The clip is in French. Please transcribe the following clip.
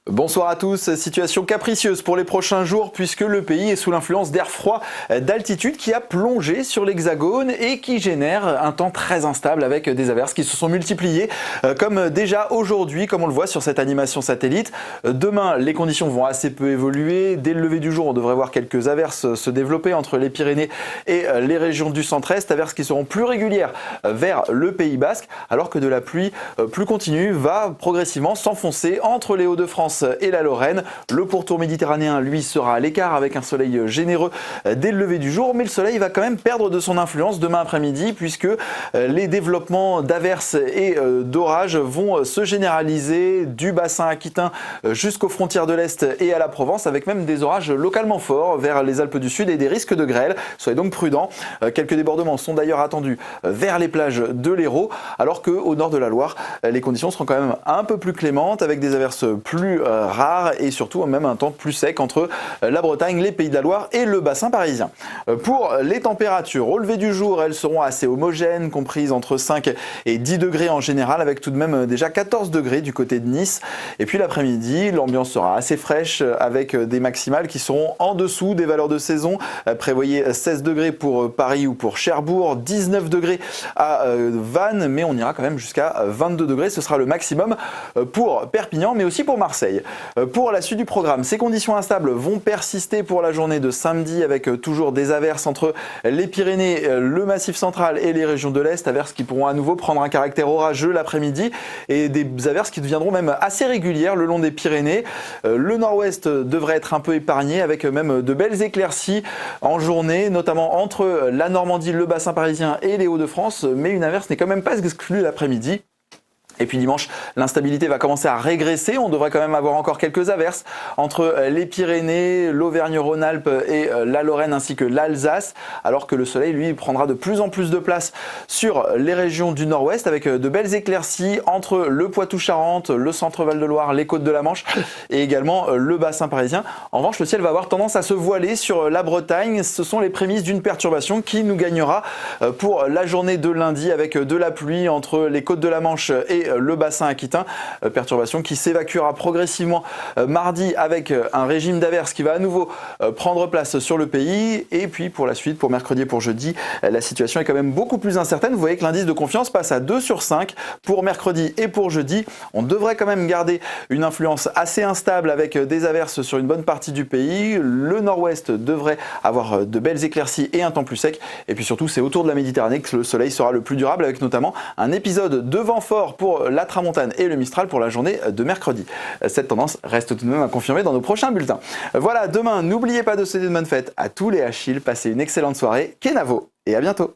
Bonsoir à tous, situation capricieuse pour les prochains jours puisque le pays est sous l'influence d'air froid d'altitude qui a plongé sur l'Hexagone et qui génère un temps très instable avec des averses qui se sont multipliées comme déjà aujourd'hui, comme on le voit sur cette animation satellite. Demain, les conditions vont assez peu évoluer. Dès le lever du jour, on devrait voir quelques averses se développer entre les Pyrénées et les régions du centre-est, averses qui seront plus régulières vers le Pays Basque, alors que de la pluie plus continue va progressivement s'enfoncer entre les Hauts-de-France et la Lorraine. Le pourtour méditerranéen, lui, sera à l'écart avec un soleil généreux dès le lever du jour, mais le soleil va quand même perdre de son influence demain après-midi puisque les développements d'averses et d'orages vont se généraliser du bassin aquitain jusqu'aux frontières de l'Est et à la Provence, avec même des orages localement forts vers les Alpes du Sud et des risques de grêle. Soyez donc prudents. Quelques débordements sont d'ailleurs attendus vers les plages de l'Hérault, alors qu'au nord de la Loire, les conditions seront quand même un peu plus clémentes avec des averses plus rares et surtout même un temps plus sec entre la Bretagne, les Pays de la Loire et le bassin parisien. Pour les températures, au lever du jour, elles seront assez homogènes, comprises entre 5 et 10 degrés en général, avec tout de même déjà 14 degrés du côté de Nice. Et puis l'après-midi, l'ambiance sera assez fraîche avec des maximales qui seront en dessous des valeurs de saison. Prévoyez 16 degrés pour Paris ou pour Cherbourg, 19 degrés à Vannes, mais on ira quand même jusqu'à 22 degrés. Ce sera le maximum pour Perpignan, mais aussi pour Marseille. Pour la suite du programme, ces conditions instables vont persister pour la journée de samedi avec toujours des averses entre les Pyrénées, le Massif central et les régions de l'Est, averses qui pourront à nouveau prendre un caractère orageux l'après-midi et des averses qui deviendront même assez régulières le long des Pyrénées. Le nord-ouest devrait être un peu épargné avec même de belles éclaircies en journée, notamment entre la Normandie, le bassin parisien et les Hauts-de-France, mais une averse n'est quand même pas exclue l'après-midi. Et puis dimanche, l'instabilité va commencer à régresser. On devrait quand même avoir encore quelques averses entre les Pyrénées, l'Auvergne-Rhône-Alpes et la Lorraine ainsi que l'Alsace, alors que le soleil, lui, prendra de plus en plus de place sur les régions du nord-ouest avec de belles éclaircies entre le Poitou-Charentes, le centre Val-de-Loire, les côtes de la Manche et également le bassin parisien. En revanche, le ciel va avoir tendance à se voiler sur la Bretagne. Ce sont les prémices d'une perturbation qui nous gagnera pour la journée de lundi avec de la pluie entre les côtes de la Manche et le bassin aquitain, perturbation qui s'évacuera progressivement mardi avec un régime d'averses qui va à nouveau prendre place sur le pays. Et puis pour la suite, pour mercredi et pour jeudi, la situation est quand même beaucoup plus incertaine. Vous voyez que l'indice de confiance passe à 2 sur 5 pour mercredi et pour jeudi. On devrait quand même garder une influence assez instable avec des averses sur une bonne partie du pays. Le nord-ouest devrait avoir de belles éclaircies et un temps plus sec. Et puis surtout, c'est autour de la Méditerranée que le soleil sera le plus durable avec notamment un épisode de vent fort pour la Tramontane et le Mistral pour la journée de mercredi. Cette tendance reste tout de même à confirmer dans nos prochains bulletins. Voilà, demain, n'oubliez pas de souhaiter de bonnes fêtes à tous les Achilles. Passez une excellente soirée. Kenavo et à bientôt.